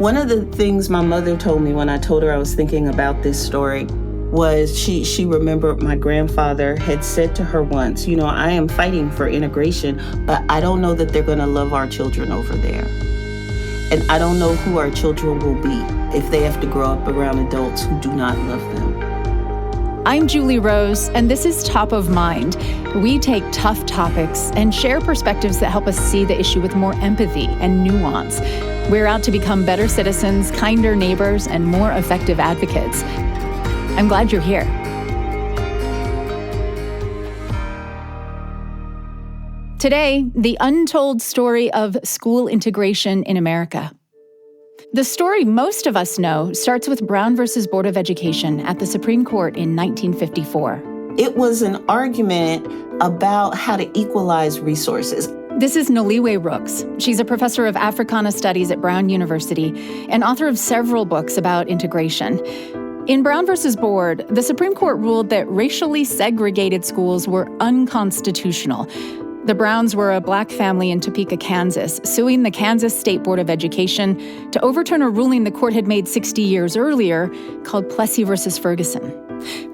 One of the things my mother told me when I told her I was thinking about this story was she remembered my grandfather had said to her once, I am fighting for integration, but I don't know that they're going to love our children over there. And I don't know who our children will be if they have to grow up around adults who do not love them. I'm Julie Rose, and this is Top of Mind. We take tough topics and share perspectives that help us see the issue with more empathy and nuance. We're out to become better citizens, kinder neighbors, and more effective advocates. I'm glad you're here. Today, the untold story of school integration in America. The story most of us know starts with Brown versus Board of Education at the Supreme Court in 1954. It was an argument about how to equalize resources. This is Noliwe Rooks. She's a professor of Africana Studies at Brown University and author of several books about integration. In Brown versus Board, the Supreme Court ruled that racially segregated schools were unconstitutional. The Browns were a black family in Topeka, Kansas, suing the Kansas State Board of Education to overturn a ruling the court had made 60 years earlier called Plessy versus Ferguson.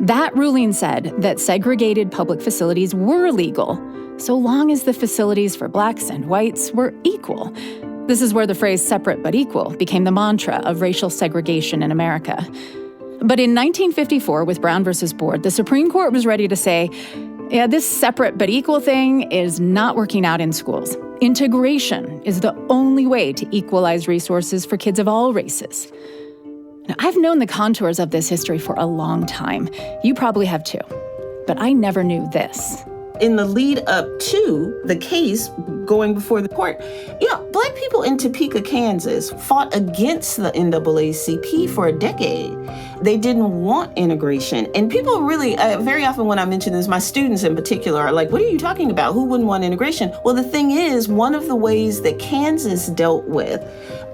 That ruling said that segregated public facilities were legal, so long as the facilities for blacks and whites were equal. This is where the phrase separate but equal became the mantra of racial segregation in America. But in 1954, with Brown versus Board, the Supreme Court was ready to say, yeah, this separate but equal thing is not working out in schools. Integration is the only way to equalize resources for kids of all races. Now, I've known the contours of this history for a long time. You probably have too. But I never knew this. In the lead up to the case going before the court, black people in Topeka, Kansas fought against the NAACP for a decade. They didn't want integration. And people really, very often when I mention this, my students in particular are like, what are you talking about? Who wouldn't want integration? Well, the thing is, one of the ways that Kansas dealt with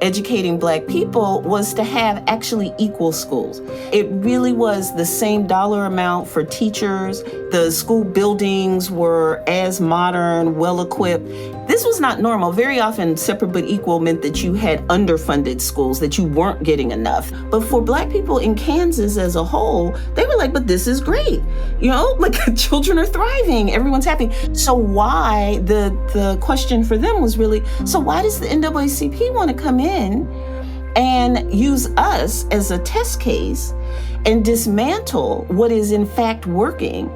educating black people was to have actually equal schools. It really was the same dollar amount for teachers. The school buildings were as modern, well-equipped. This was not normal. Very often, separate but equal meant that you had underfunded schools, that you weren't getting enough. But for black people in Kansas as a whole, they were like, but this is great. Children are thriving, everyone's happy. So why, the question for them was really, so why does the NAACP want to come in and use us as a test case and dismantle what is in fact working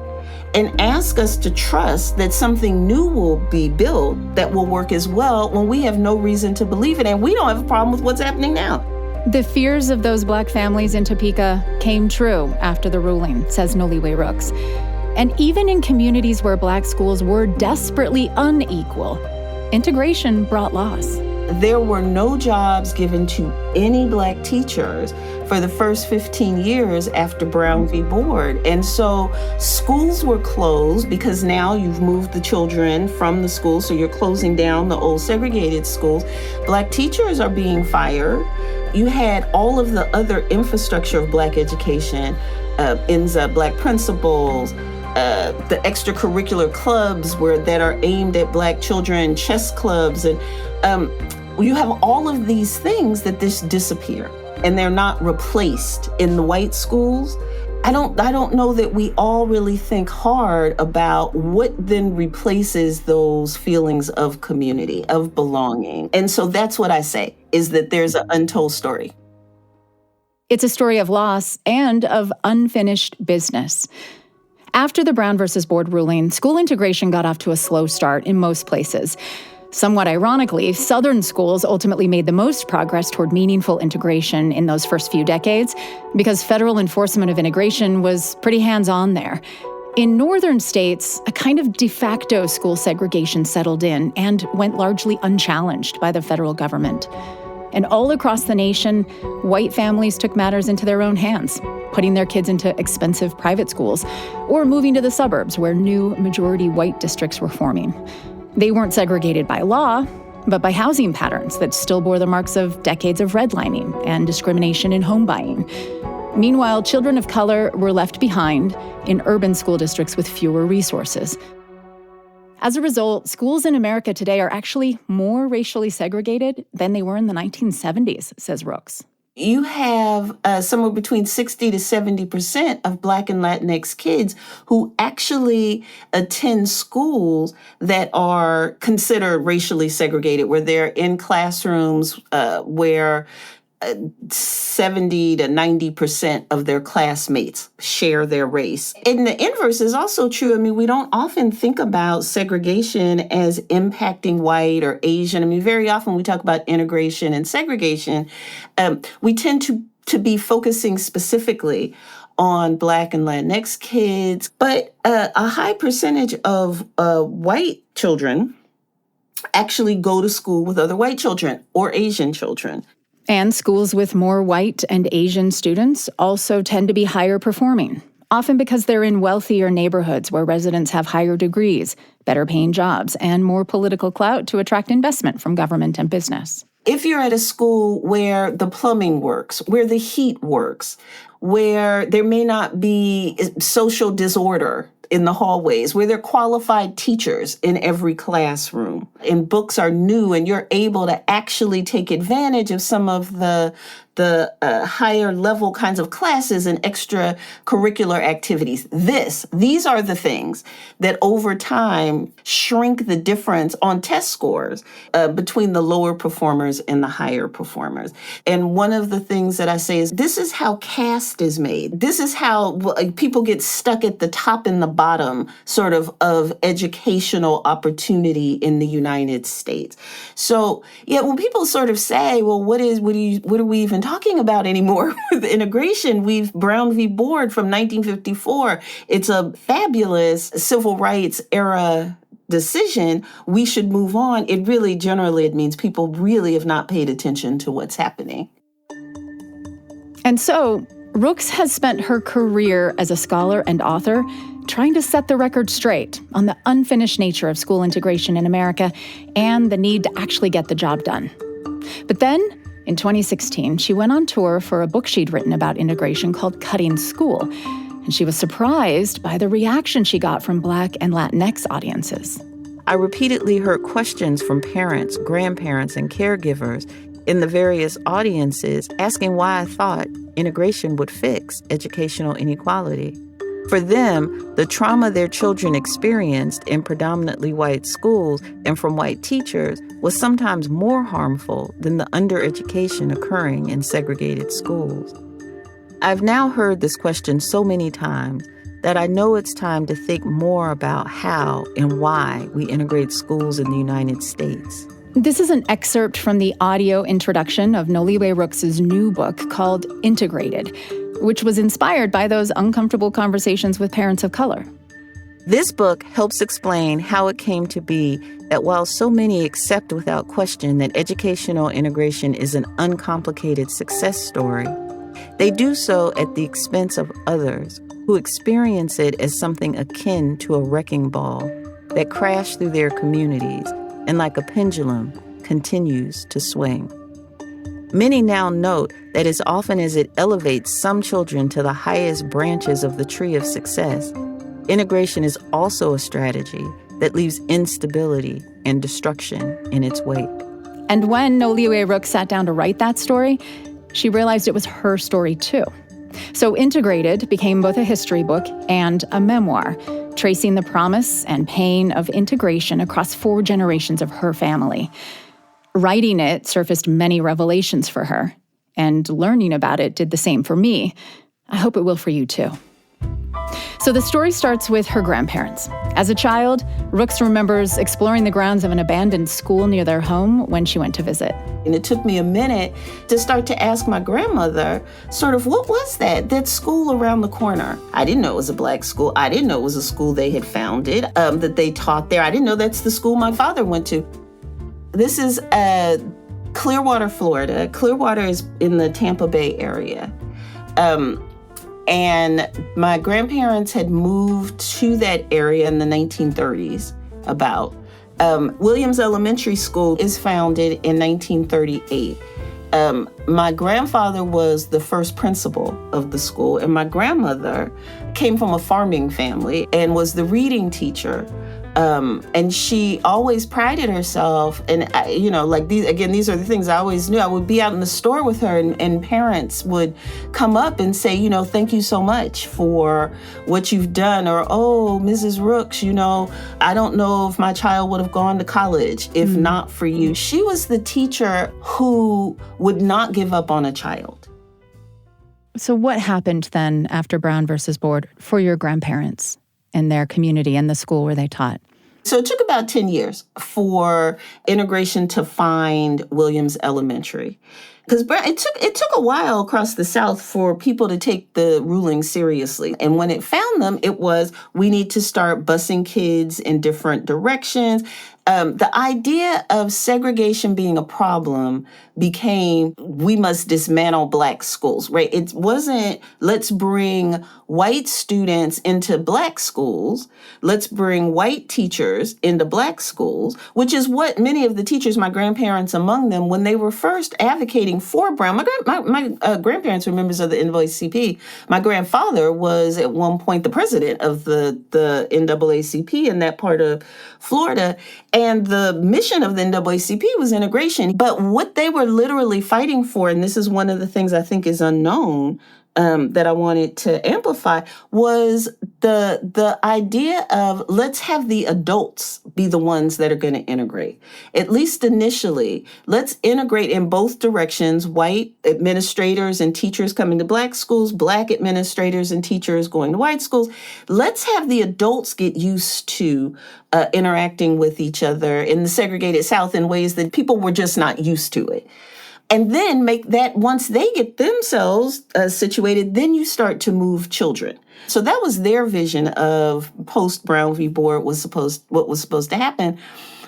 and ask us to trust that something new will be built that will work as well when we have no reason to believe it and we don't have a problem with what's happening now? The fears of those black families in Topeka came true after the ruling, says Noliwe Rooks. And even in communities where black schools were desperately unequal, integration brought loss. There were no jobs given to any black teachers for the first 15 years after Brown v. Board. And so schools were closed because now you've moved the children from the school, so you're closing down the old segregated schools. Black teachers are being fired. You had all of the other infrastructure of black education, ends up black principals, the extracurricular clubs that are aimed at black children, chess clubs, and you have all of these things that disappear, and they're not replaced in the white schools. I don't know that we all really think hard about what then replaces those feelings of community, of belonging. And so that's what I say, is that there's an untold story. It's a story of loss and of unfinished business. After the Brown versus Board ruling, school integration got off to a slow start in most places. Somewhat ironically, Southern schools ultimately made the most progress toward meaningful integration in those first few decades because federal enforcement of integration was pretty hands-on there. In northern states, a kind of de facto school segregation settled in and went largely unchallenged by the federal government. And all across the nation, white families took matters into their own hands, putting their kids into expensive private schools or moving to the suburbs where new majority white districts were forming. They weren't segregated by law, but by housing patterns that still bore the marks of decades of redlining and discrimination in home buying. Meanwhile, children of color were left behind in urban school districts with fewer resources. As a result, schools in America today are actually more racially segregated than they were in the 1970s, says Rooks. You have somewhere between 60 to 70% of Black and Latinx kids who actually attend schools that are considered racially segregated, where they're in classrooms where 70 to 90% of their classmates share their race. And the inverse is also true. I mean, we don't often think about segregation as impacting white or Asian. I mean, very often we talk about integration and segregation. We tend to be focusing specifically on Black and Latinx kids, but a high percentage of white children actually go to school with other white children or Asian children. And schools with more white and Asian students also tend to be higher performing, often because they're in wealthier neighborhoods where residents have higher degrees, better paying jobs, and more political clout to attract investment from government and business. If you're at a school where the plumbing works, where the heat works, where there may not be social disorder in the hallways, where there are qualified teachers in every classroom, and books are new, and you're able to actually take advantage of some of the higher level kinds of classes and extracurricular activities. These are the things that over time shrink the difference on test scores between the lower performers and the higher performers. And one of the things that I say is this is how caste is made. This is how people get stuck at the top and the bottom sort of educational opportunity in the United States. So yeah, when people sort of say, well, what are we even talking about anymore with integration? Brown v. Board from 1954. It's a fabulous civil rights era decision. We should move on. It really, generally, it means people really have not paid attention to what's happening. And so, Rooks has spent her career as a scholar and author trying to set the record straight on the unfinished nature of school integration in America and the need to actually get the job done. But then, in 2016, she went on tour for a book she'd written about integration called Cutting School, and she was surprised by the reaction she got from Black and Latinx audiences. I repeatedly heard questions from parents, grandparents, and caregivers in the various audiences asking why I thought integration would fix educational inequality. For them, the trauma their children experienced in predominantly white schools and from white teachers was sometimes more harmful than the undereducation occurring in segregated schools. I've now heard this question so many times that I know it's time to think more about how and why we integrate schools in the United States. This is an excerpt from the audio introduction of Noliwe Rooks' new book called Integrated, which was inspired by those uncomfortable conversations with parents of color. This book helps explain how it came to be that while so many accept without question that educational integration is an uncomplicated success story, they do so at the expense of others who experience it as something akin to a wrecking ball that crashed through their communities and, like a pendulum, continues to swing. Many now note that as often as it elevates some children to the highest branches of the tree of success, integration is also a strategy that leaves instability and destruction in its wake. And when Noliwe Rooks sat down to write that story, she realized it was her story too. So Integrated became both a history book and a memoir, tracing the promise and pain of integration across 4 generations of her family. Writing it surfaced many revelations for her, and learning about it did the same for me. I hope it will for you too. So the story starts with her grandparents. As a child, Rooks remembers exploring the grounds of an abandoned school near their home when she went to visit. And it took me a minute to start to ask my grandmother, sort of, what was that school around the corner? I didn't know it was a Black school. I didn't know it was a school they had founded, that they taught there. I didn't know that's the school my father went to. This is Clearwater, Florida. Clearwater is in the Tampa Bay area. And my grandparents had moved to that area in the 1930s, about. Williams Elementary School is founded in 1938. My grandfather was the first principal of the school, and my grandmother came from a farming family and was the reading teacher And she always prided herself. And, these are the things I always knew. I would be out in the store with her and parents would come up and say, thank you so much for what you've done. Or, oh, Mrs. Rooks, I don't know if my child would have gone to college if not for you. She was the teacher who would not give up on a child. So what happened then after Brown versus Board for your grandparents and their community and the school where they taught? So it took about 10 years for Integration to find Williams Elementary. Because it took a while across the South for people to take the ruling seriously. And when it found them, it was, we need to start busing kids in different directions. The idea of segregation being a problem became, we must dismantle Black schools, right? It wasn't, let's bring white students into Black schools. Let's bring white teachers into Black schools, which is what many of the teachers, my grandparents among them, when they were first advocating for Brown, my grandparents were members of the NAACP. My grandfather was at one point the president of the NAACP in that part of Florida. And the mission of the NAACP was integration. But what they were literally fighting for, and this is one of the things I think is unknown, that I wanted to amplify, was the idea of let's have the adults be the ones that are going to integrate. At least initially, let's integrate in both directions, white administrators and teachers coming to Black schools, Black administrators and teachers going to white schools. Let's have the adults get used to interacting with each other in the segregated South in ways that people were just not used to it. And then make that, once they get themselves situated, then you start to move children. So that was their vision of post-Brown v. Board what was supposed to happen.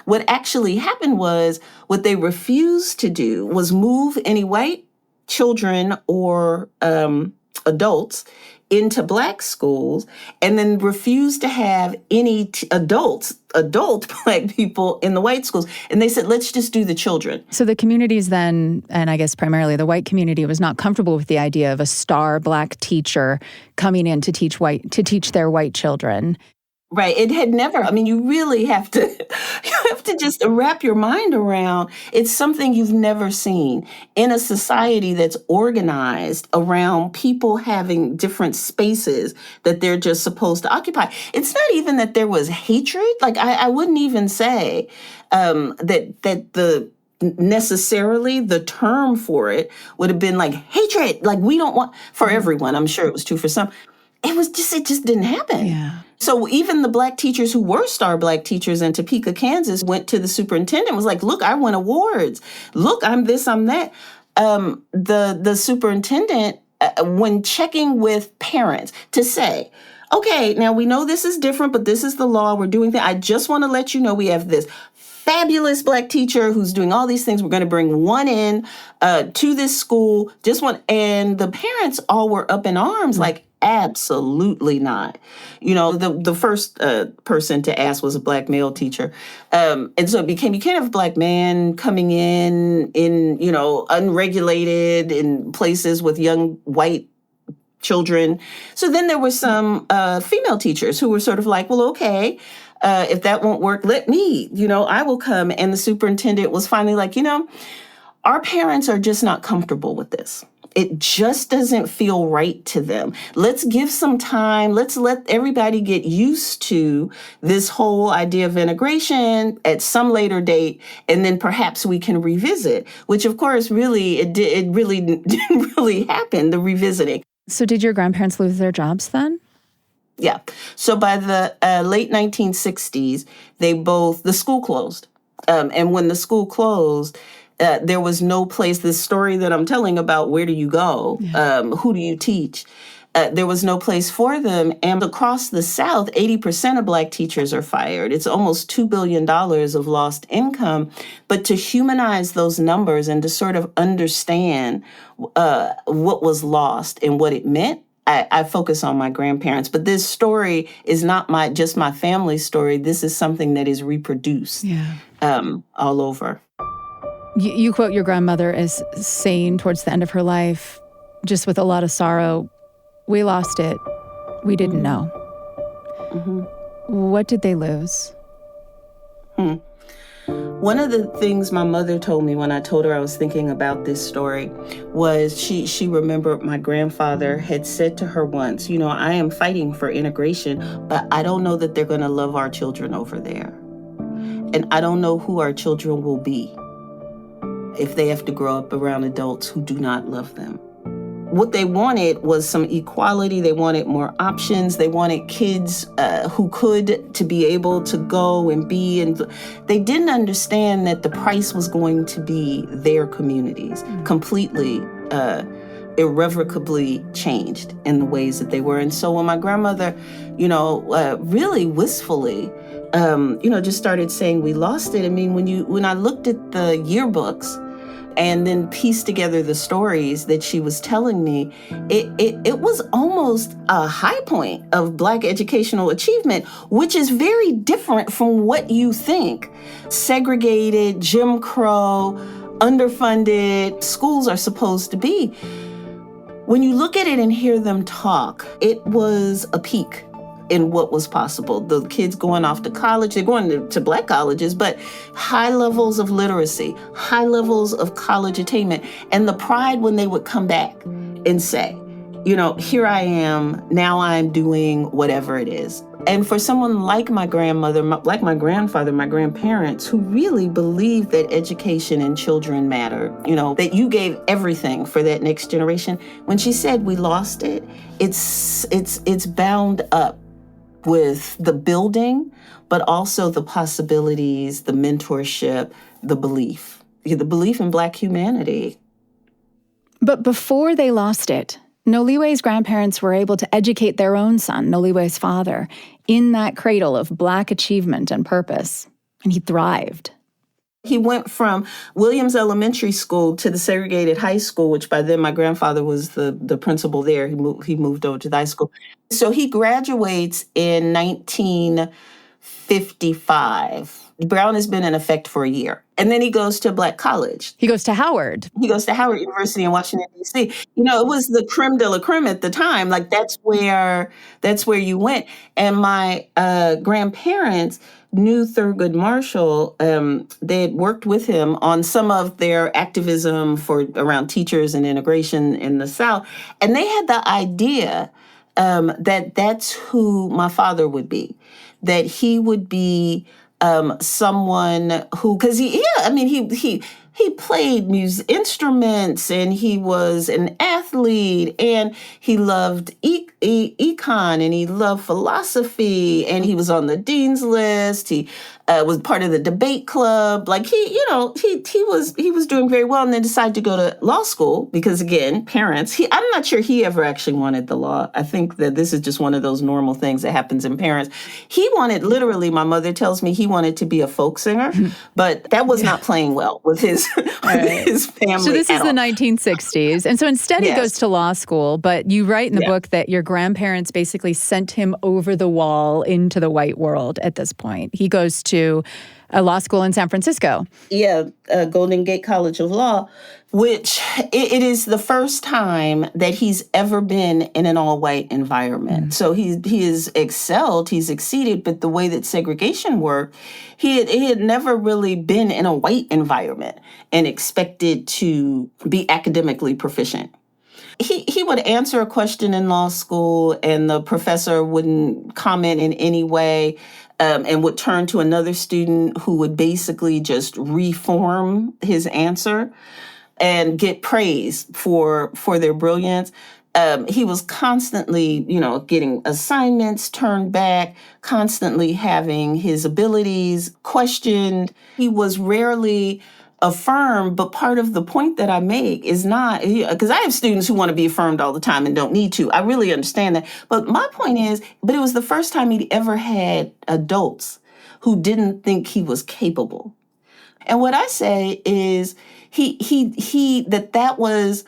What actually happened was, what they refused to do was move any white children or adults into Black schools, and then refused to have any adult Black people in the white schools. And they said, let's just do the children. So the communities then, and I guess primarily the white community, was not comfortable with the idea of a star Black teacher coming in to teach their white children. Right. It had never, you really have to just wrap your mind around. It's something you've never seen in a society that's organized around people having different spaces that they're just supposed to occupy. It's not even that there was hatred. Like, I wouldn't even say that necessarily the term for it would have been like hatred. Like, we don't want, for everyone, I'm sure it was true for some. It just didn't happen. Yeah. So even the Black teachers who were star Black teachers in Topeka, Kansas, went to the superintendent, was like, look, I won awards. Look, I'm this, I'm that. The superintendent, when checking with parents to say, okay, now we know this is different, but this is the law. We're doing that. I just want to let you know we have this fabulous Black teacher who's doing all these things. We're going to bring one in to this school, just one. And the parents all were up in arms, like, absolutely not. The first person to ask was a Black male teacher. And so it became, you can't have a Black man coming in, unregulated in places with young white children. So then there were some female teachers who were sort of like, well, okay, if that won't work, let me, I will come. And the superintendent was finally like, our parents are just not comfortable with this. It just doesn't feel right to them. Let's give some time. Let's let everybody get used to this whole idea of integration at some later date, and then perhaps we can revisit, which of course it really didn't really happen, the revisiting. So did your grandparents lose their jobs then? Yeah. So by the late 1960s, the school closed. And when the school closed, there was no place, this story that I'm telling about, where do you go? Yeah. Who do you teach? There was no place for them. And across the South, 80% of Black teachers are fired. It's almost $2 billion of lost income. But to humanize those numbers and to sort of understand what was lost and what it meant, I focus on my grandparents. But this story is not just my family story. This is something that is reproduced all over. You quote your grandmother as saying towards the end of her life, just with a lot of sorrow, we lost it. We didn't know. Mm-hmm. What did they lose? One of the things my mother told me when I told her I was thinking about this story was she remembered my grandfather had said to her once, I am fighting for integration, but I don't know that they're going to love our children over there. And I don't know who our children will be if they have to grow up around adults who do not love them. What they wanted was some equality. They wanted more options. They wanted kids who could to be able to go and be. And they didn't understand that the price was going to be their communities completely, irrevocably changed in the ways that they were. And so when my grandmother, really wistfully, just started saying we lost it. I mean, when I looked at the yearbooks, and then pieced together the stories that she was telling me, it was almost a high point of Black educational achievement, which is very different from what you think. Segregated, Jim Crow, underfunded schools are supposed to be. When you look at it and hear them talk, it was a peak in what was possible. The kids going off to college, they're going to Black colleges, but high levels of literacy, high levels of college attainment, and the pride when they would come back and say, here I am, now I'm doing whatever it is. And for someone like my grandmother, like my grandfather, my grandparents, who really believed that education and children mattered, that you gave everything for that next generation, when she said we lost it, it's bound up with the building, but also the possibilities, the mentorship, the belief in Black humanity. But before they lost it, Noliwe's grandparents were able to educate their own son, Noliwe's father, in that cradle of Black achievement and purpose, and he thrived. He went from Williams Elementary School to the segregated high school, which by then my grandfather was the principal there. He moved over to the high school. So he graduates in 1955. Brown has been in effect for a year. And then he goes to Black college. He goes to Howard. He goes to Howard University in Washington, D.C. It was the creme de la creme at the time. Like, that's where you went. And my grandparents knew Thurgood Marshall. They had worked with him on some of their activism around teachers and integration in the South. And they had the idea that that's who my father would be, that he would be someone who, because he played instruments, and he was an athlete, and he loved econ, and he loved philosophy, and he was on the dean's list. He was part of the debate club. Like, he was doing very well, and then decided to go to law school because, again, parents. I'm not sure he ever actually wanted the law. I think that this is just one of those normal things that happens in parents. He wanted, literally, my mother tells me, he wanted to be a folk singer, but that was not playing well with his his family. So this is the 1960s, and so instead he goes to law school. But you write in the book that your grandparents basically sent him over the wall into the white world. At this point, he goes to a law school in San Francisco. Yeah, Golden Gate College of Law, which it is the first time that he's ever been in an all-white environment. Mm. So he has excelled, he's exceeded, but the way that segregation worked, he had never really been in a white environment and expected to be academically proficient. He would answer a question in law school, and the professor wouldn't comment in any way, and would turn to another student who would basically just reform his answer and get praise for their brilliance. He was constantly, getting assignments turned back, constantly having his abilities questioned. He was rarely affirmed, but part of the point that I make is not, because I have students who want to be affirmed all the time and don't need to. I really understand that. But my point is, but it was the first time he'd ever had adults who didn't think he was capable. And what I say is that was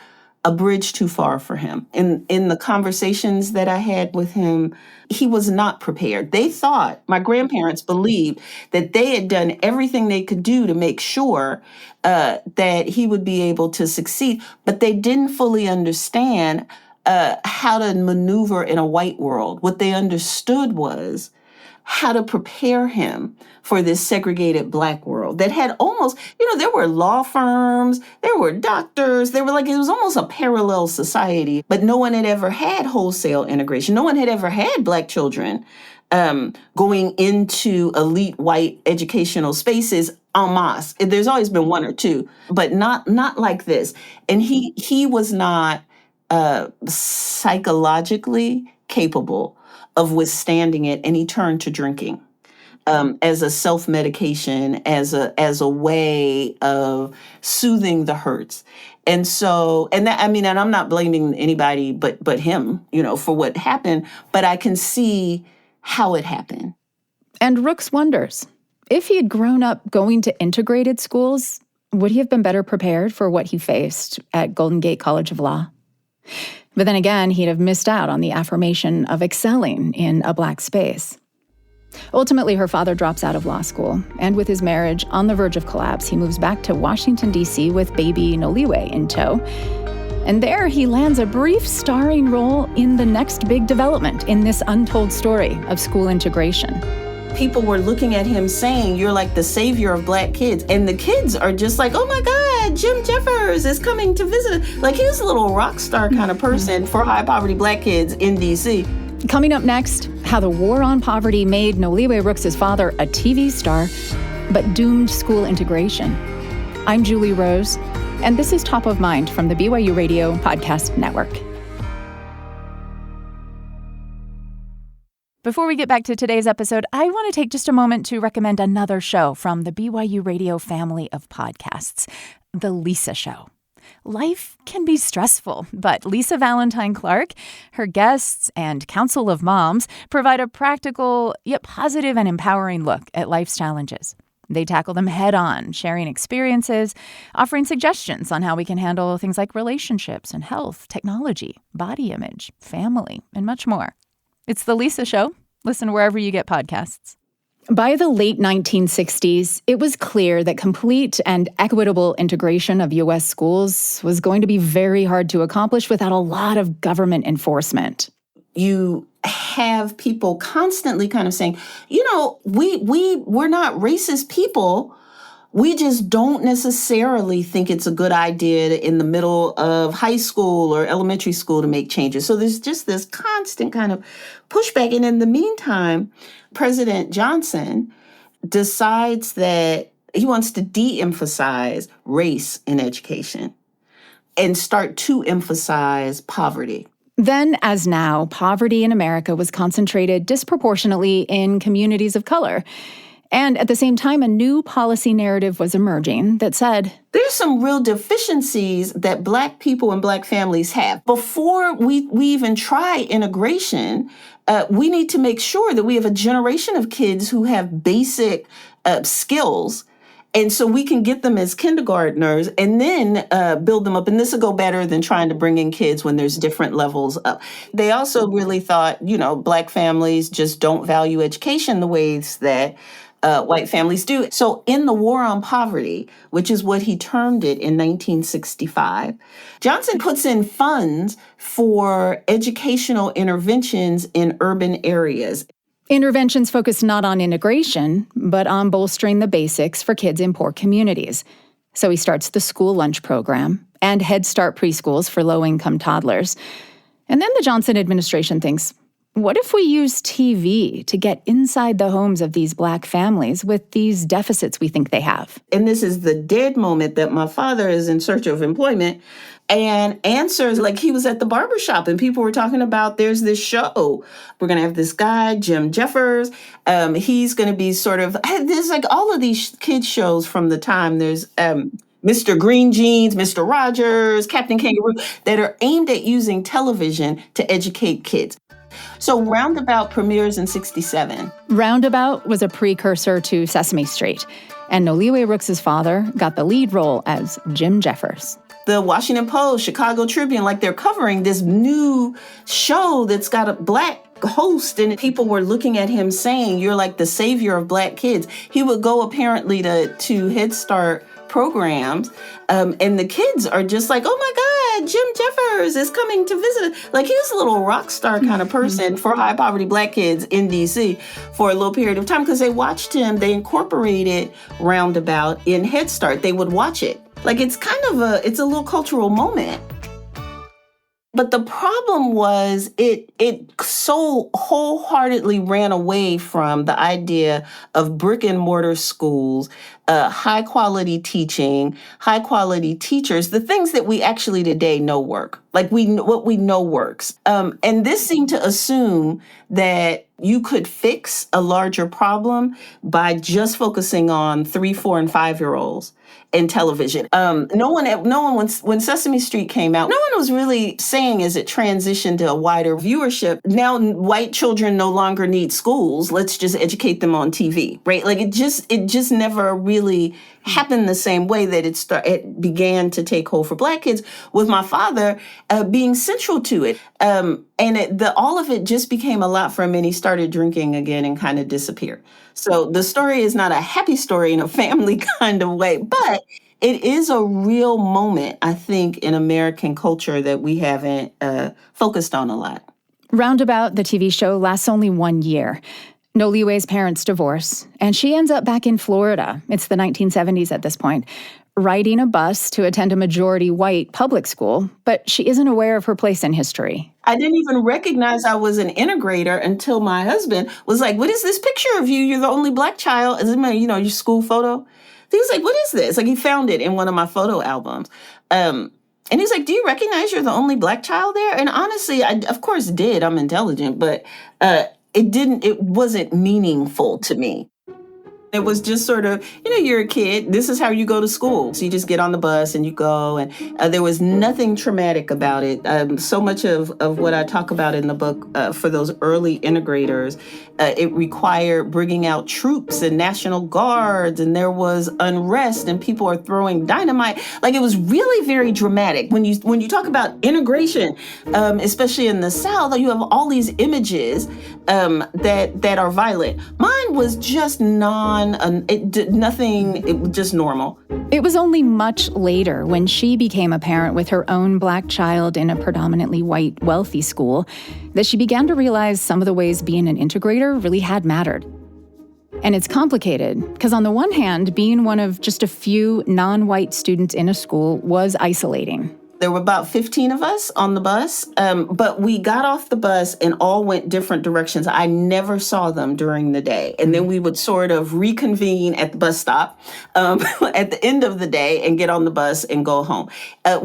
a bridge too far for him. In the conversations that I had with him, he was not prepared. They thought, my grandparents believed, that they had done everything they could do to make sure that he would be able to succeed, but they didn't fully understand how to maneuver in a white world. What they understood was how to prepare him for this segregated Black world that had almost, there were law firms, there were doctors, it was almost a parallel society, but no one had ever had wholesale integration. No one had ever had Black children going into elite white educational spaces en masse. There's always been one or two, but not like this. And he was not psychologically capable of withstanding it, and he turned to drinking as a self-medication, as a way of soothing the hurts. And so, and I'm not blaming anybody but him, for what happened, but I can see how it happened. And Rooks wonders, if he had grown up going to integrated schools, would he have been better prepared for what he faced at Golden Gate College of Law? But then again, he'd have missed out on the affirmation of excelling in a Black space. Ultimately, her father drops out of law school, and with his marriage on the verge of collapse, he moves back to Washington, D.C. with baby Noliwe in tow. And there he lands a brief starring role in the next big development in this untold story of school integration. People were looking at him saying, you're like the savior of Black kids. And the kids are just like, oh my God, Jim Jeffers is coming to visit. Like, he was a little rock star kind of person for high poverty Black kids in D.C. Coming up next, how the war on poverty made Noliwe Rooks' father a TV star, but doomed school integration. I'm Julie Rose, and this is Top of Mind from the BYU Radio Podcast Network. Before we get back to today's episode, I want to take just a moment to recommend another show from the BYU Radio family of podcasts, The Lisa Show. Life can be stressful, but Lisa Valentine Clark, her guests, and Council of Moms provide a practical yet positive and empowering look at life's challenges. They tackle them head-on, sharing experiences, offering suggestions on how we can handle things like relationships and health, technology, body image, family, and much more. It's The Lisa Show. Listen wherever you get podcasts. By the late 1960s, it was clear that complete and equitable integration of U.S. schools was going to be very hard to accomplish without a lot of government enforcement. You have people constantly kind of saying, we're not racist people. We just don't necessarily think it's a good idea in the middle of high school or elementary school to make changes. So there's just this constant kind of pushback. And in the meantime, President Johnson decides that he wants to de-emphasize race in education and start to emphasize poverty. Then, as now, poverty in America was concentrated disproportionately in communities of color. And at the same time, a new policy narrative was emerging that said, there's some real deficiencies that Black people and Black families have. Before we even try integration, we need to make sure that we have a generation of kids who have basic skills. And so we can get them as kindergartners and then build them up. And this will go better than trying to bring in kids when there's different levels up. They also really thought, Black families just don't value education the ways that white families do. So in the war on poverty, which is what he termed it in 1965, Johnson puts in funds for educational interventions in urban areas. Interventions focused not on integration, but on bolstering the basics for kids in poor communities. So he starts the school lunch program and Head Start preschools for low-income toddlers. And then the Johnson administration thinks, what if we use TV to get inside the homes of these Black families with these deficits we think they have? And this is the dead moment that my father is in search of employment and answers like he was at the barbershop and people were talking about there's this show. We're going to have this guy, Jim Jeffers. He's going to be there's like all of these kids shows from the time. There's Mr. Green Jeans, Mr. Rogers, Captain Kangaroo that are aimed at using television to educate kids. So Roundabout premieres in 1967. Roundabout was a precursor to Sesame Street, and Noliwe Rooks' father got the lead role as Jim Jeffers. The Washington Post, Chicago Tribune, they're covering this new show that's got a Black host, and people were looking at him saying, you're like the savior of Black kids. He would go apparently to Head Start programs, and the kids are just like, oh my God, Jim Jeffers is coming to visit us. Like, he was a little rock star kind of person for high poverty Black kids in DC for a little period of time, because they watched him, they incorporated Roundabout in Head Start. They would watch it. Like, it's a little cultural moment. But the problem was it so wholeheartedly ran away from the idea of brick and mortar schools, high quality teaching, high quality teachers, the things that we actually today know work. Like, what we know works. And this seemed to assume that you could fix a larger problem by just focusing on 3, 4, and 5-year-olds in television. No one, when Sesame Street came out, no one was really saying, as it transitioned to a wider viewership, now white children no longer need schools. Let's just educate them on TV, right? Like, it just never really happened the same way that it began to take hold for Black kids, with my father being central to it. And all of it just became a lot for him, and he started drinking again and kind of disappeared. So the story is not a happy story in a family kind of way, but it is a real moment, I think, in American culture that we haven't focused on a lot. Roundabout, the TV show, lasts only 1 year. Noliwe's parents divorce, and she ends up back in Florida. It's the 1970s at this point, riding a bus to attend a majority white public school, but she isn't aware of her place in history. I didn't even recognize I was an integrator until my husband was like, what is this picture of you? You're the only Black child. Is it your school photo? He was like, what is this? Like, he found it in one of my photo albums. And he's like, do you recognize you're the only Black child there? And honestly, I of course did. I'm intelligent, but it wasn't meaningful to me. It was just sort of, you're a kid. This is how you go to school. So you just get on the bus and you go. And there was nothing traumatic about it. So much of what I talk about in the book for those early integrators, it required bringing out troops and National Guards. And there was unrest and people are throwing dynamite. Like, it was really very dramatic. When you talk about integration, especially in the South, you have all these images that are violent. Mine was just it was just normal. It was only much later, when she became a parent with her own Black child in a predominantly white, wealthy school, that she began to realize some of the ways being an integrator really had mattered. And it's complicated, because on the one hand, being one of just a few non-white students in a school was isolating. There were about 15 of us on the bus, but we got off the bus and all went different directions. I never saw them during the day. And then we would sort of reconvene at the bus stop at the end of the day and get on the bus and go home. There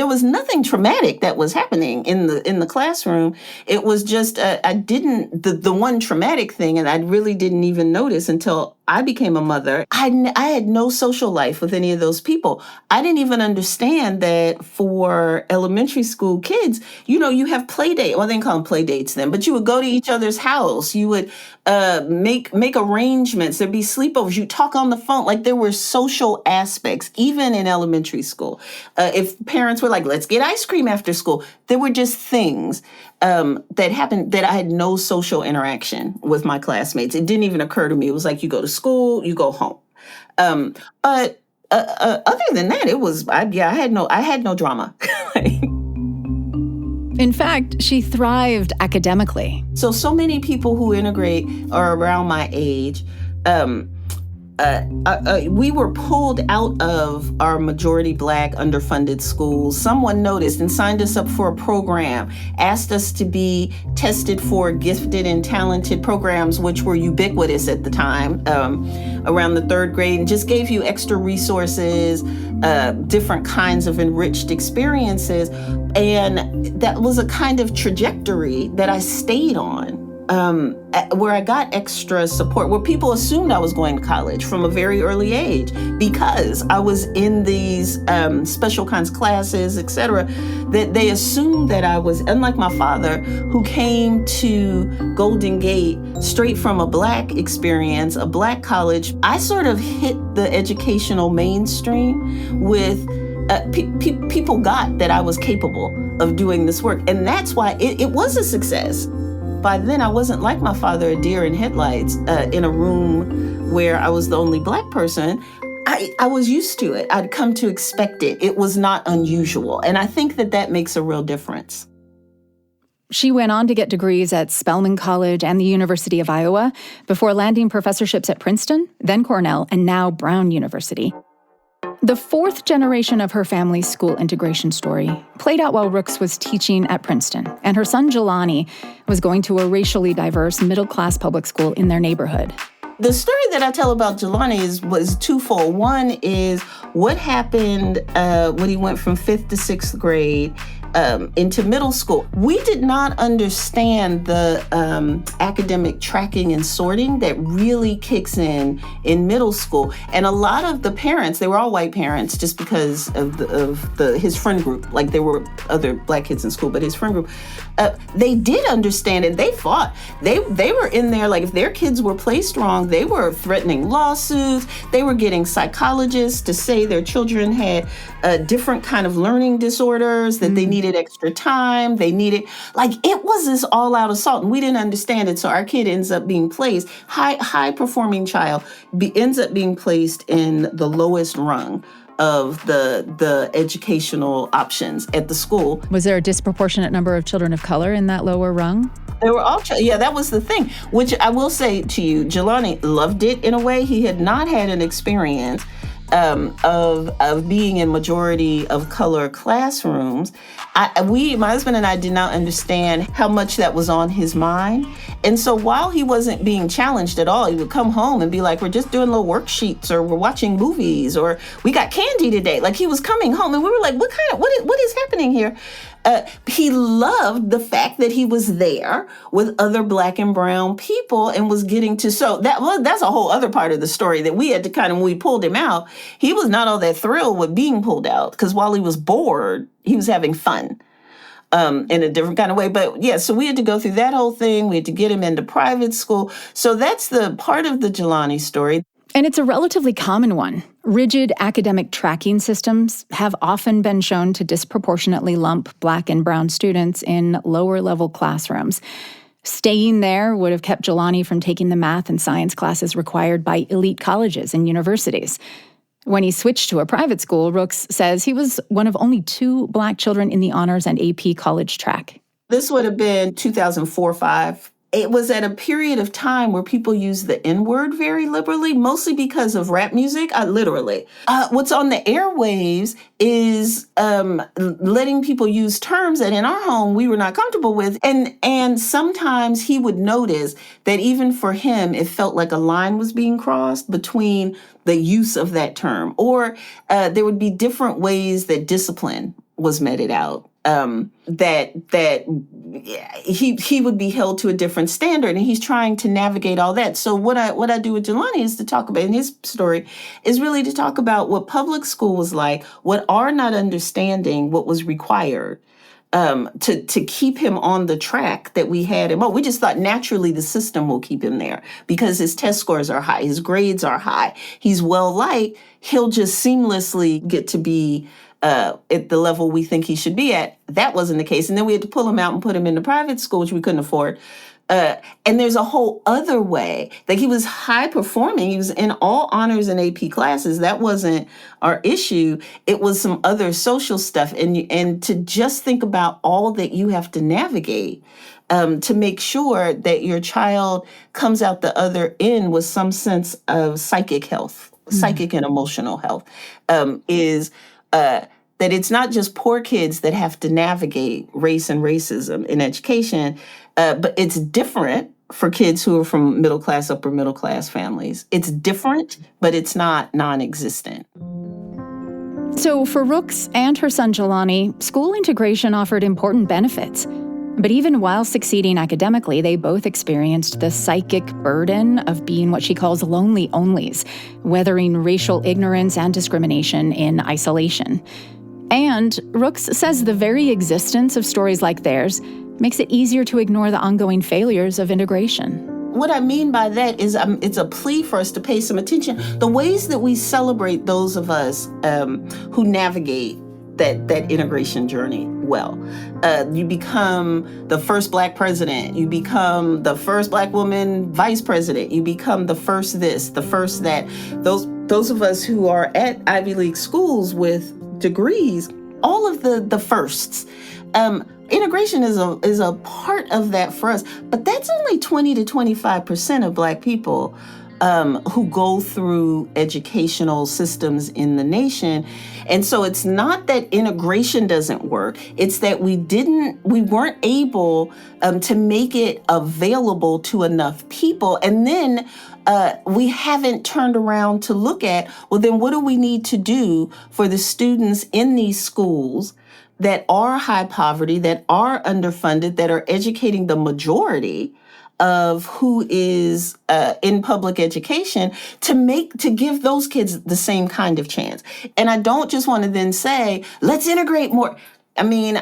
was nothing traumatic that was happening in the classroom. It was just, the one traumatic thing, and I really didn't even notice until I became a mother. I had no social life with any of those people. I didn't even understand that for elementary school kids, you have play date. Well, they didn't call them play dates then, but you would go to each other's house. You would make arrangements. There'd be sleepovers. You talk on the phone. Like, there were social aspects, even in elementary school. If parents were like, let's get ice cream after school, there were just things that happened that I had no social interaction with my classmates. It didn't even occur to me. It was like, you go to school, you go home. But other than that, it was, I had no drama. In fact, she thrived academically. So many people who integrate are around my age. We were pulled out of our majority Black underfunded schools. Someone noticed and signed us up for a program, asked us to be tested for gifted and talented programs, which were ubiquitous at the time, around the 3rd grade, and just gave you extra resources, different kinds of enriched experiences. And that was a kind of trajectory that I stayed on. Where I got extra support, where people assumed I was going to college from a very early age because I was in these special kinds of classes, et cetera, that they assumed that I was, unlike my father, who came to Golden Gate straight from a Black experience, a Black college. I sort of hit the educational mainstream with people got that I was capable of doing this work. And that's why it was a success. By then, I wasn't like my father, a deer in headlights, in a room where I was the only Black person. I was used to it. I'd come to expect it. It was not unusual. And I think that makes a real difference. She went on to get degrees at Spelman College and the University of Iowa before landing professorships at Princeton, then Cornell, and now Brown University. The fourth generation of her family's school integration story played out while Rooks was teaching at Princeton, and her son Jelani was going to a racially diverse middle-class public school in their neighborhood. The story that I tell about Jelani was twofold. One is what happened when he went from 5th to 6th grade into middle school. We did not understand the academic tracking and sorting that really kicks in middle school. And a lot of the parents, they were all white parents just because of his friend group. Like there were other black kids in school, but his friend group, they did understand it. They fought. They were in there, like if their kids were placed wrong, they were threatening lawsuits. They were getting psychologists to say their children had different kind of learning disorders, that they needed extra time. They needed, like, it was this all-out assault, and we didn't understand it. So our kid ends up being placed, high-performing child, ends up being placed in the lowest rung of the educational options at the school. Was there a disproportionate number of children of color in that lower rung? They were all, that was the thing, which I will say to you, Jelani loved it in a way. He had not had an experience of being in majority of color classrooms. My husband and I did not understand how much that was on his mind. And so while he wasn't being challenged at all, he would come home and be like, we're just doing little worksheets, or we're watching movies, or we got candy today. Like, he was coming home and we were like, what is happening here? He loved the fact that he was there with other black and brown people and was getting to, that's a whole other part of the story that we had to when we pulled him out, he was not all that thrilled with being pulled out, because while he was bored, he was having fun in a different kind of way. But yeah, so we had to go through that whole thing. We had to get him into private school. So that's the part of the Jelani story. And it's a relatively common one. Rigid academic tracking systems have often been shown to disproportionately lump black and brown students in lower-level classrooms. Staying there would have kept Jelani from taking the math and science classes required by elite colleges and universities. When he switched to a private school, Rooks says he was one of only 2 black children in the honors and AP college track. This would have been 2004-05. It was at a period of time where people used the N-word very liberally, mostly because of rap music, literally. What's on the airwaves is letting people use terms that in our home we were not comfortable with. And sometimes he would notice that even for him, it felt like a line was being crossed between the use of that term. Or there would be different ways that discipline was meted out. That he would be held to a different standard, and he's trying to navigate all that. So what I do with Jelani is to talk about, in his story, is really to talk about what public school was like, what our not understanding what was required to keep him on the track that we had him. We just thought naturally the system will keep him there because his test scores are high, his grades are high, he's well liked, he'll just seamlessly get to be at the level we think he should be at. That wasn't the case. And then we had to pull him out and put him in the private school, which we couldn't afford. And there's a whole other way. Like, he was high performing. He was in all honors and AP classes. That wasn't our issue. It was some other social stuff. And to just think about all that you have to navigate to make sure that your child comes out the other end with some sense of psychic health, psychic and emotional health, is that it's not just poor kids that have to navigate race and racism in education, but it's different for kids who are from middle class, upper middle class families. It's different, but it's not non-existent. So for Rooks and her son Jelani, school integration offered important benefits. But even while succeeding academically, they both experienced the psychic burden of being what she calls lonely onlys, weathering racial ignorance and discrimination in isolation. And Rooks says the very existence of stories like theirs makes it easier to ignore the ongoing failures of integration. What I mean by that is it's a plea for us to pay some attention. The ways that we celebrate those of us who navigate that integration journey well. You become the first Black president. You become the first Black woman vice president. You become the first this, the first that. those of us who are at Ivy League schools with degrees, all of the firsts. Integration is a part of that for us, but that's only 20 to 25% of Black people who go through educational systems in the nation. And so it's not that integration doesn't work. It's that we weren't able to make it available to enough people. And then we haven't turned around to look at, well, then what do we need to do for the students in these schools that are high poverty, that are underfunded, that are educating the majority of who is in public education, to give those kids the same kind of chance. And I don't just want to then say, let's integrate more. I mean,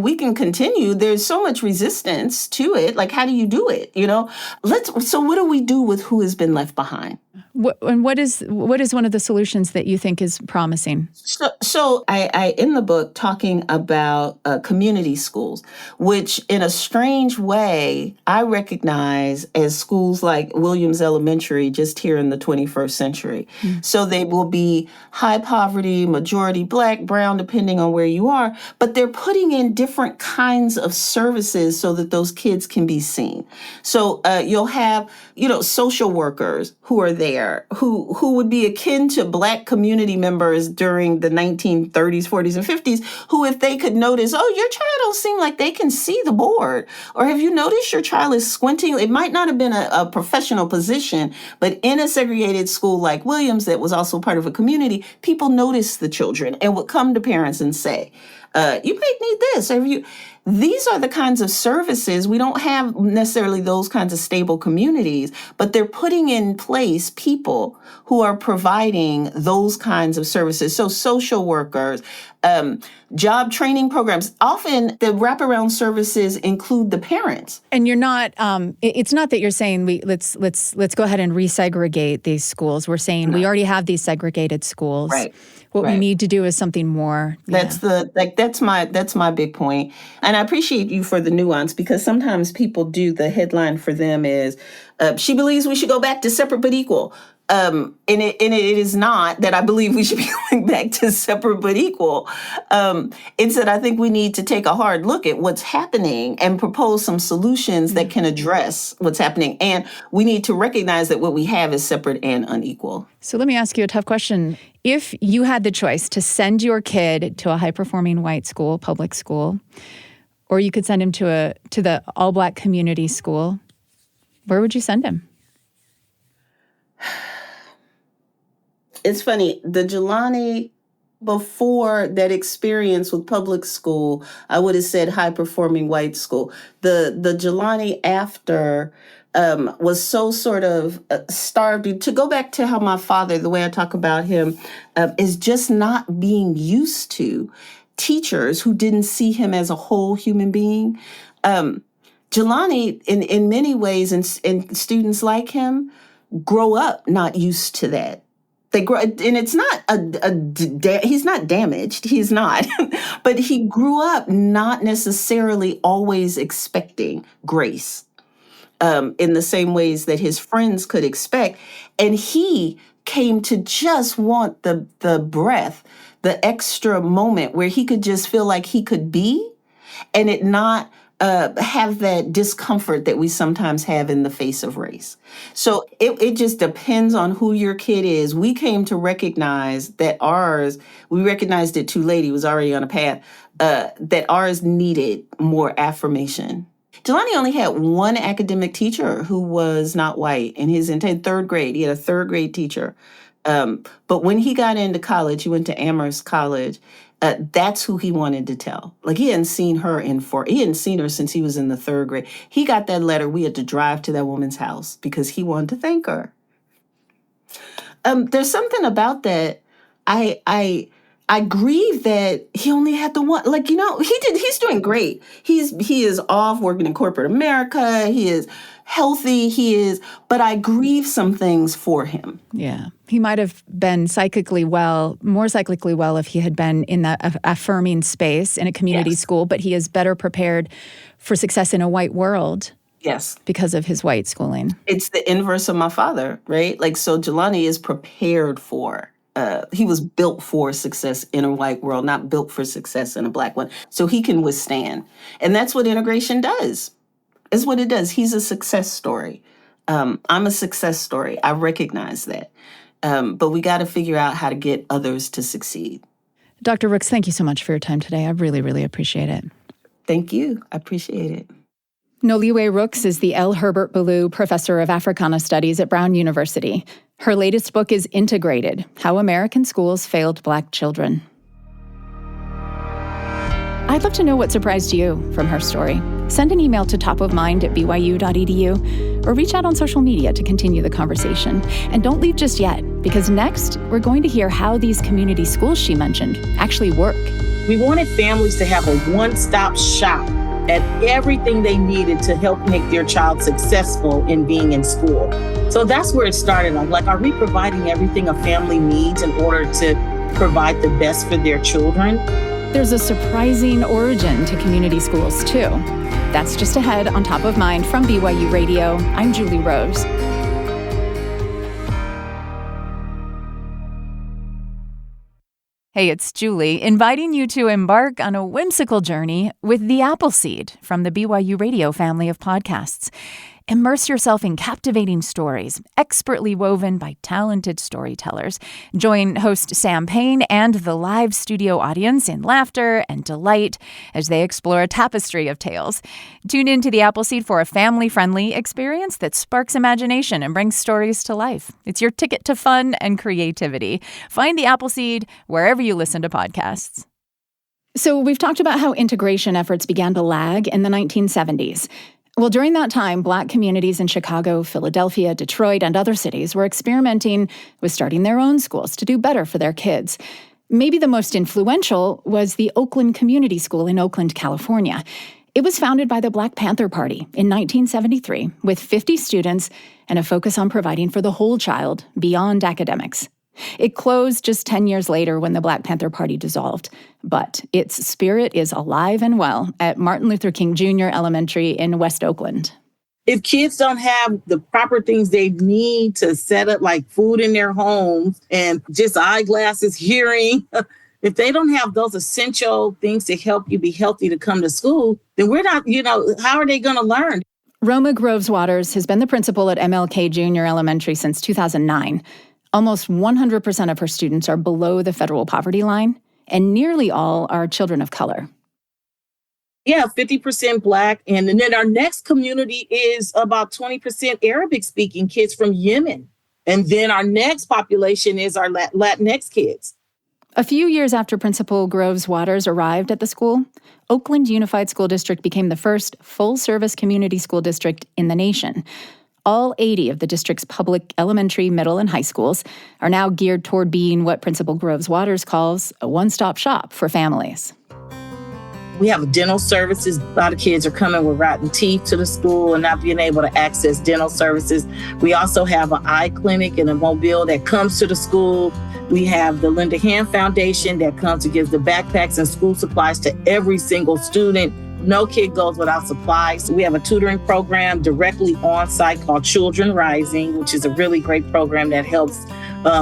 we can continue. There's so much resistance to it. Like, how do you do it? So what do we do with who has been left behind? What is one of the solutions that you think is promising? So I in the book talking about community schools, which in a strange way I recognize as schools like Williams Elementary just here in the 21st century. Mm. So they will be high poverty, majority Black, brown, depending on where you are, but they're putting in different kinds of services so that those kids can be seen. So you'll have, social workers who are there, who would be akin to Black community members during the 1930s, 40s, and 50s, who, if they could notice, oh, your child don't seem like they can see the board, or have you noticed your child is squinting? It might not have been a professional position, but in a segregated school like Williams that was also part of a community, people noticed the children and would come to parents and say, you might need this. These are the kinds of services. We don't have necessarily those kinds of stable communities, but they're putting in place people who are providing those kinds of services. So social workers, job training programs. Often the wraparound services include the parents. And you're not, it's not that you're saying let's go ahead and resegregate these schools. We're saying we already have these segregated schools. Right. What we need to do is something more. That's my big point. And I appreciate you for the nuance, because sometimes people do, the headline for them is, she believes we should go back to separate but equal. And it is not that I believe we should be going back to separate but equal. It's that I think we need to take a hard look at what's happening and propose some solutions that can address what's happening. And we need to recognize that what we have is separate and unequal. So let me ask you a tough question. If you had the choice to send your kid to a high-performing white school, public school, or you could send him to the all-Black community school, where would you send him? It's funny, the Jelani, before that experience with public school, I would have said high-performing white school. The Jelani after was so sort of starved. To go back to how my father, the way I talk about him, is just not being used to teachers who didn't see him as a whole human being. Jelani, in many ways, and students like him, grow up not used to that. They grow, and it's not he's not damaged. He's not, but he grew up not necessarily always expecting grace in the same ways that his friends could expect, and he came to just want the breath, the extra moment where he could just feel like he could be, and it not have that discomfort that we sometimes have in the face of race. So it just depends on who your kid is. We came to recognize that we recognized it too late. He was already on a path, that ours needed more affirmation. Jelani only had one academic teacher who was not white in his entire third grade. He had a third grade teacher. But when he got into college, he went to Amherst College. That's who he wanted to tell. Like, he hadn't seen her since he was in the third grade. He got that letter. We had to drive to that woman's house because he wanted to thank her. There's something about that. I grieve that he only had the one. Like, he's doing great. He is off working in corporate America. He is healthy. But I grieve some things for him. Yeah. He might have been more psychically well if he had been in that affirming space in a community school, but he is better prepared for success in a white world Yes. because of his white schooling. It's the inverse of my father, right? Like, so Jelani is prepared for, he was built for success in a white world, not built for success in a Black one. So he can withstand. And that's what integration does. Is what it does. He's a success story. I'm a success story. I recognize that. But we got to figure out how to get others to succeed. Dr. Rooks, thank you so much for your time today. I really, really appreciate it. Thank you. I appreciate it. Noliwe Rooks is the L. Herbert Ballou Professor of Africana Studies at Brown University. Her latest book is Integrated: How American Schools Failed Black Children. I'd love to know what surprised you from her story. Send an email to topofmind@byu.edu or reach out on social media to continue the conversation. And don't leave just yet, because next we're going to hear how these community schools she mentioned actually work. We wanted families to have a one-stop shop at everything they needed to help make their child successful in being in school. So that's where it started. Like, are we providing everything a family needs in order to provide the best for their children? There's a surprising origin to community schools, too. That's just ahead on Top of Mind from BYU Radio. I'm Julie Rose. Hey, it's Julie, inviting you to embark on a whimsical journey with The Appleseed from the BYU Radio family of podcasts. Immerse yourself in captivating stories, expertly woven by talented storytellers. Join host Sam Payne and the live studio audience in laughter and delight as they explore a tapestry of tales. Tune in to The Appleseed for a family-friendly experience that sparks imagination and brings stories to life. It's your ticket to fun and creativity. Find The Appleseed wherever you listen to podcasts. So we've talked about how integration efforts began to lag in the 1970s. Well, during that time, Black communities in Chicago, Philadelphia, Detroit, and other cities were experimenting with starting their own schools to do better for their kids. Maybe the most influential was the Oakland Community School in Oakland, California. It was founded by the Black Panther Party in 1973 with 50 students and a focus on providing for the whole child beyond academics. It closed just 10 years later when the Black Panther Party dissolved, but its spirit is alive and well at Martin Luther King Jr. Elementary in West Oakland. If kids don't have the proper things they need to set up, like food in their homes and just eyeglasses, hearing, if they don't have those essential things to help you be healthy to come to school, then we're not, how are they going to learn? Roma Groves Waters has been the principal at MLK Jr. Elementary since 2009. Almost 100% of her students are below the federal poverty line, and nearly all are children of color. Yeah, 50% Black. And then our next community is about 20% Arabic-speaking kids from Yemen. And then our next population is our Latinx kids. A few years after Principal Groves Waters arrived at the school, Oakland Unified School District became the first full-service community school district in the nation. All 80 of the district's public elementary, middle, and high schools are now geared toward being what Principal Groves Waters calls a one-stop shop for families. We have dental services. A lot of kids are coming with rotten teeth to the school and not being able to access dental services. We also have an eye clinic and a mobile that comes to the school. We have the Linda Hand Foundation that comes and gives the backpacks and school supplies to every single student. No kid goes without supplies. We have a tutoring program directly on site called Children Rising, which is a really great program that helps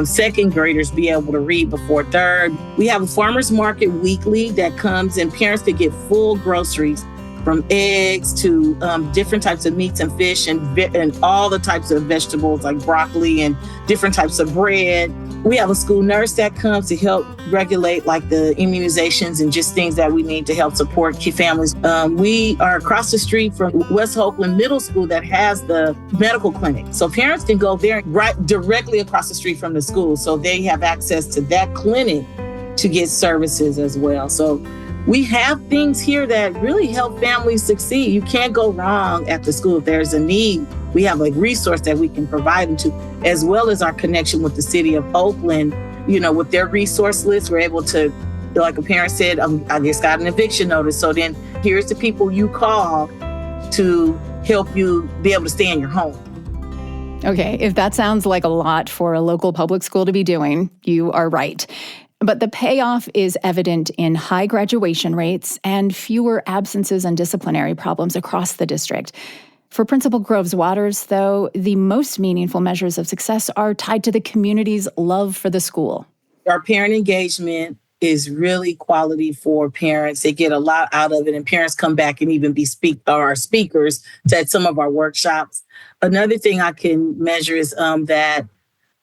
second graders be able to read before third. We have a farmer's market weekly that comes and parents can get full groceries from eggs to different types of meats and fish and all the types of vegetables like broccoli and different types of bread. We have a school nurse that comes to help regulate like the immunizations and just things that we need to help support key families. We are across the street from West Oakland Middle School that has the medical clinic. So parents can go there right directly across the street from the school. So they have access to that clinic to get services as well. So we have things here that really help families succeed. You can't go wrong at the school. If there's a need, we have a resource that we can provide them to, as well as our connection with the city of Oakland. With their resource list, we're able to, like a parent said, I just got an eviction notice. So then here's the people you call to help you be able to stay in your home. Okay, if that sounds like a lot for a local public school to be doing, you are right. But the payoff is evident in high graduation rates and fewer absences and disciplinary problems across the district. For Principal Groves Waters, though, the most meaningful measures of success are tied to the community's love for the school. Our parent engagement is really quality for parents. They get a lot out of it, and parents come back and even be speakers at some of our workshops. Another thing I can measure is that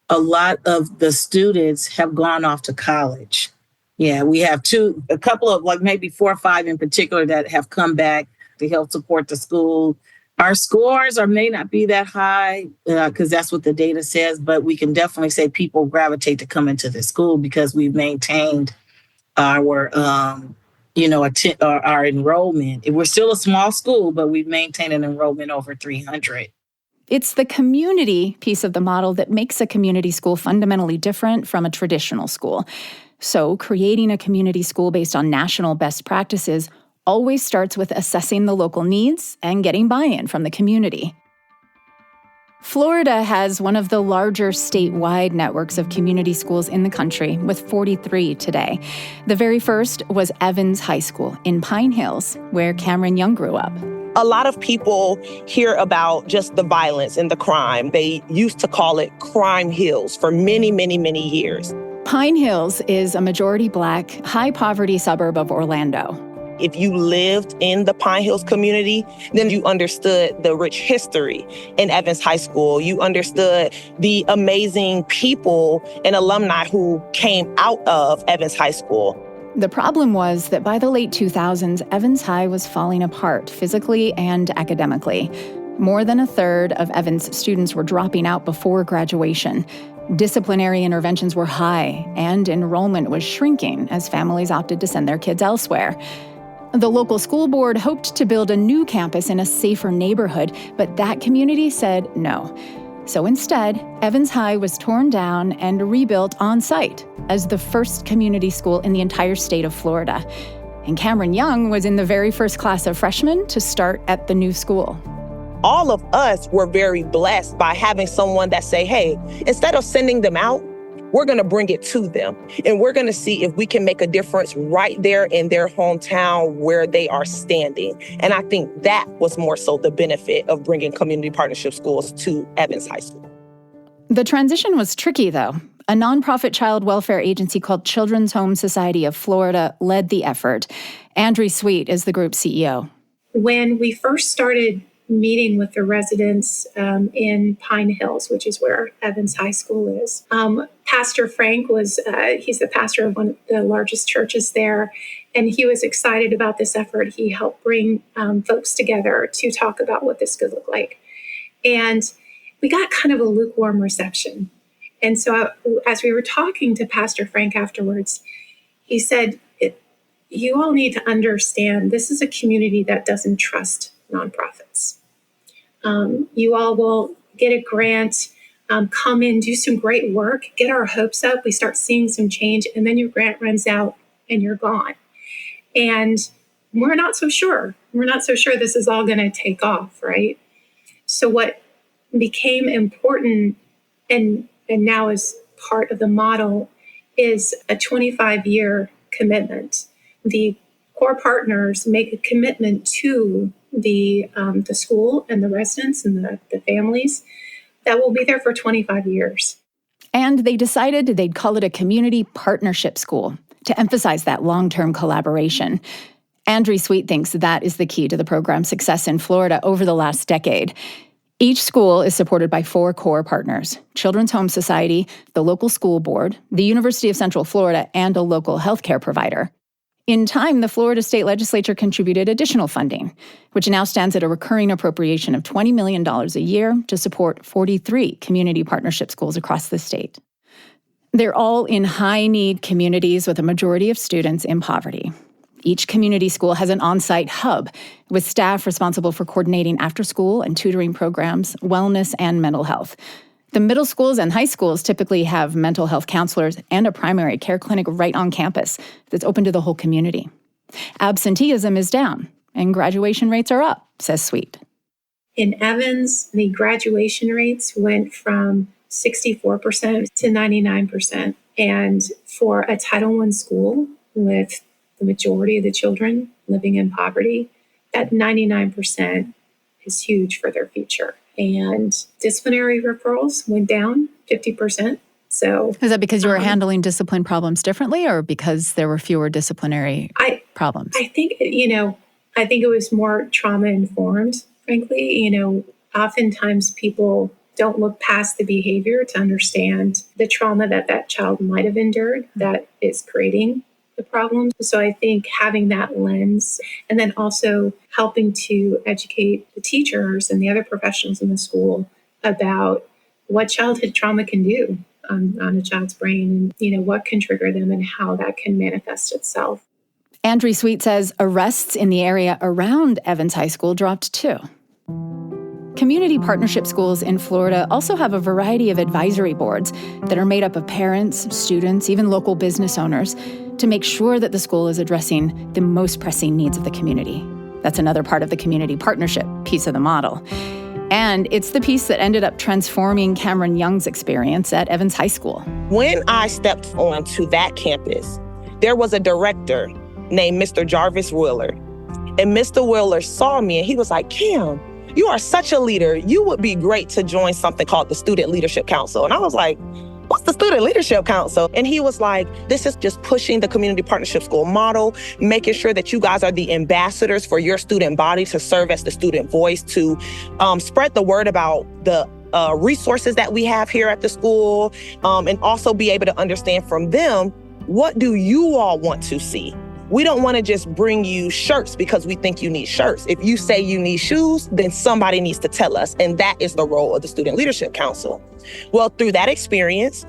a lot of the students have gone off to college. Yeah, we have a couple of maybe 4 or 5 in particular that have come back to help support the school. Our scores may not be that high because that's what the data says, but we can definitely say people gravitate to come into the school because we've maintained our, our enrollment. We're still a small school, but we've maintained an enrollment over 300. It's the community piece of the model that makes a community school fundamentally different from a traditional school. So creating a community school based on national best practices always starts with assessing the local needs and getting buy-in from the community. Florida has one of the larger statewide networks of community schools in the country, with 43 today. The very first was Evans High School in Pine Hills, where Cameron Young grew up. A lot of people hear about just the violence and the crime. They used to call it Crime Hills for many, many, many years. Pine Hills is a majority Black, high-poverty suburb of Orlando. If you lived in the Pine Hills community, then you understood the rich history in Evans High School. You understood the amazing people and alumni who came out of Evans High School. The problem was that by the late 2000s, Evans High was falling apart physically and academically. More than a third of Evans students were dropping out before graduation. Disciplinary interventions were high, and enrollment was shrinking as families opted to send their kids elsewhere. The local school board hoped to build a new campus in a safer neighborhood, but that community said no. So instead, Evans High was torn down and rebuilt on site as the first community school in the entire state of Florida. And Cameron Young was in the very first class of freshmen to start at the new school. All of us were very blessed by having someone that say, hey, instead of sending them out, we're going to bring it to them. And we're going to see if we can make a difference right there in their hometown where they are standing. And I think that was more so the benefit of bringing community partnership schools to Evans High School. The transition was tricky, though. A nonprofit child welfare agency called Children's Home Society of Florida led the effort. Andrea Sweet is the group's CEO. When we first started meeting with the residents in Pine Hills, which is where Evans High School is. Pastor Frank he's the pastor of one of the largest churches there, and he was excited about this effort. He helped bring folks together to talk about what this could look like. And we got kind of a lukewarm reception. And so as we were talking to Pastor Frank afterwards, he said, you all need to understand this is a community that doesn't trust nonprofits. You all will get a grant, come in, do some great work, get our hopes up. We start seeing some change, and then your grant runs out and you're gone. And we're not so sure. We're not so sure this is all going to take off, right? So what became important and now is part of the model is a 25-year commitment. The core partners make a commitment to the school and the residents and the families that will be there for 25 years. And they decided they'd call it a community partnership school to emphasize that long-term collaboration. Andrea Sweet thinks that is the key to the program's success in Florida over the last decade. Each school is supported by 4 core partners: Children's Home Society, the local school board, the University of Central Florida, and a local healthcare provider. In time, the Florida State Legislature contributed additional funding, which now stands at a recurring appropriation of $20 million a year to support 43 community partnership schools across the state. They're all in high-need communities with a majority of students in poverty. Each community school has an on-site hub with staff responsible for coordinating after-school and tutoring programs, wellness, and mental health. The middle schools and high schools typically have mental health counselors and a primary care clinic right on campus that's open to the whole community. Absenteeism is down, and graduation rates are up, says Sweet. In Evans, the graduation rates went from 64% to 99%. And for a Title I school with the majority of the children living in poverty, that 99% is huge for their future. And disciplinary referrals went down 50%. So is that because you were handling discipline problems differently, or because there were fewer disciplinary problems? I think, I think it was more trauma informed, frankly. Oftentimes people don't look past the behavior to understand the trauma that child might have endured that is creating the problem. So I think having that lens, and then also helping to educate the teachers and the other professionals in the school about what childhood trauma can do on a child's brain, and what can trigger them and how that can manifest itself. Andrea Sweet says arrests in the area around Evans High School dropped too. Community partnership schools in Florida also have a variety of advisory boards that are made up of parents, students, even local business owners to make sure that the school is addressing the most pressing needs of the community. That's another part of the community partnership piece of the model. And it's the piece that ended up transforming Cameron Young's experience at Evans High School. When I stepped onto that campus, there was a director named Mr. Jarvis Wheeler. And Mr. Wheeler saw me and he was like, Cam, you are such a leader. You would be great to join something called the Student Leadership Council. And I was like, what's the Student Leadership Council? And he was like, this is just pushing the community partnership school model, making sure that you guys are the ambassadors for your student body to serve as the student voice, to spread the word about the resources that we have here at the school, and also be able to understand from them, what do you all want to see? We don't want to just bring you shirts because we think you need shirts. If you say you need shoes, then somebody needs to tell us. And that is the role of the Student Leadership Council. Well, through that experience,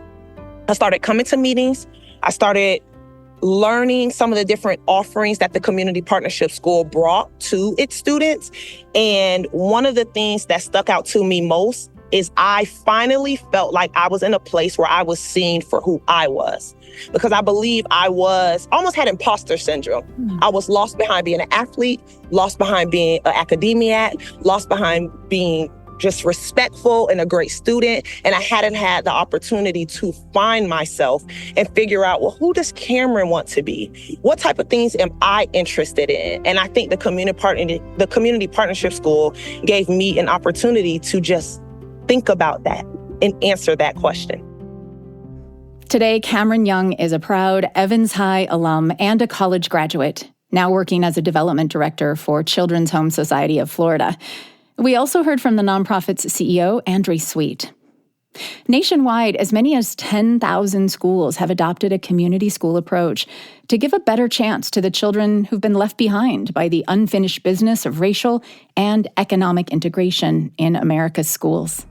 I started coming to meetings. I started learning some of the different offerings that the Community Partnership School brought to its students. And one of the things that stuck out to me most is I finally felt like I was in a place where I was seen for who I was. Because I believe I almost had imposter syndrome. I was lost behind being an athlete, lost behind being an academic, lost behind being just respectful and a great student. And I hadn't had the opportunity to find myself and figure out, well, who does Cameron want to be? What type of things am I interested in? And I think the Community Partnership School gave me an opportunity to just think about that and answer that question. Today, Cameron Young is a proud Evans High alum and a college graduate, now working as a development director for Children's Home Society of Florida. We also heard from the nonprofit's CEO, Andrea Sweet. Nationwide, as many as 10,000 schools have adopted a community school approach to give a better chance to the children who've been left behind by the unfinished business of racial and economic integration in America's schools.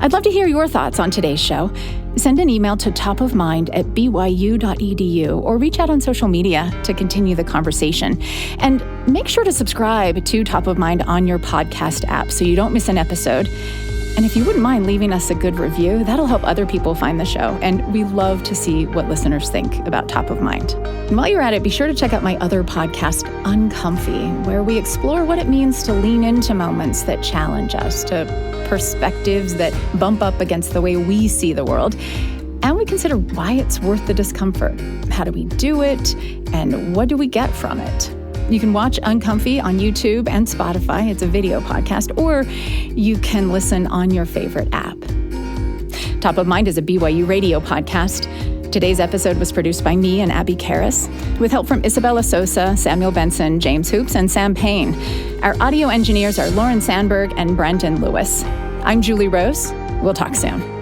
I'd love to hear your thoughts on today's show. Send an email to topofmind@byu.edu or reach out on social media to continue the conversation. And make sure to subscribe to Top of Mind on your podcast app so you don't miss an episode. And if you wouldn't mind leaving us a good review, that'll help other people find the show. And we love to see what listeners think about Top of Mind. And while you're at it, be sure to check out my other podcast, Uncomfy, where we explore what it means to lean into moments that challenge us, to perspectives that bump up against the way we see the world. And we consider why it's worth the discomfort. How do we do it? And what do we get from it? You can watch Uncomfy on YouTube and Spotify. It's a video podcast, or you can listen on your favorite app. Top of Mind is a BYU radio podcast. Today's episode was produced by me and Abby Karras, with help from Isabella Sosa, Samuel Benson, James Hoops, and Sam Payne. Our audio engineers are Lauren Sandberg and Brendan Lewis. I'm Julie Rose. We'll talk soon.